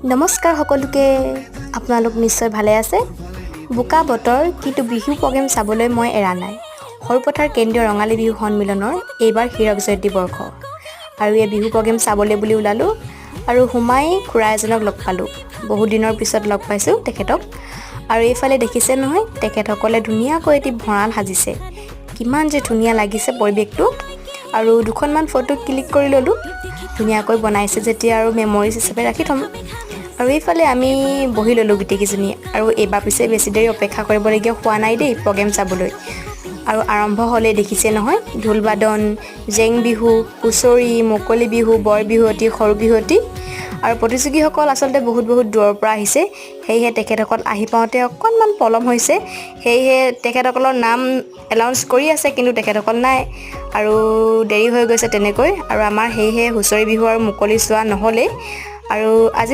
নমস্কাৰ সকলোকে আপোনালোক নিশ্চয় ভালে আছে বোকা বতৰ কিন্তু বিহু প্ৰগ্ৰেম চাবলৈ মই এৰা নাই সৰুপথাৰ কেন্দ্ৰীয় ৰঙালী বিহু সন্মিলনৰ এইবাৰ হীৰক জয়ন্তী বৰ্ষ আৰু এই বিহু প্ৰগ্ৰেম চাবলৈ বুলি ওলালো আৰু হুমাই খুৰা এজনক লগ পালো বহু দিনৰ পিছত লগ পাইছো তেখেতক আৰু এইফালে দেখিছে নহয় তেখেতসকলে ধুনীয়াকৈ এটি ভঁৰাল সাজিছে কিমান যে ধুনীয়া লাগিছে পৰিৱেশটো আৰু দুখনমান ফটো ক্লিক কৰি ললো ধুনীয়াকৈ বনাইছে যেতিয়া আৰু মেমৰিজ হিচাপে ৰাখি থম আৰু এইফালে আমি বহি ললো গিটেকিজনী আৰু এবাৰ পিছে বেছি দেৰি অপেক্ষা কৰিবলগীয়া হোৱা নাই দেই প্ৰগ্ৰেম চাবলৈ আৰু আৰম্ভ হ'লে দেখিছে নহয় ঢোলবাদন জেং বিহু হুঁচৰি মুকলি বিহু বৰ বিহুৱতী সৰু বিহুৱতী আৰু প্ৰতিযোগীসকল আচলতে বহুত দূৰৰ পৰা আহিছে সেয়েহে তেখেতসকল আহি পাওঁতে অকণমান পলম হৈছে সেয়েহে তেখেতসকলৰ নাম এলাউন্স কৰি আছে কিন্তু তেখেতসকল নাই আৰু দেৰি হৈ গৈছে তেনেকৈ আৰু আমাৰ সেয়েহে হুঁচৰি বিহু আৰু মুকলি চোৱা নহ'লে আৰু আজিলৈ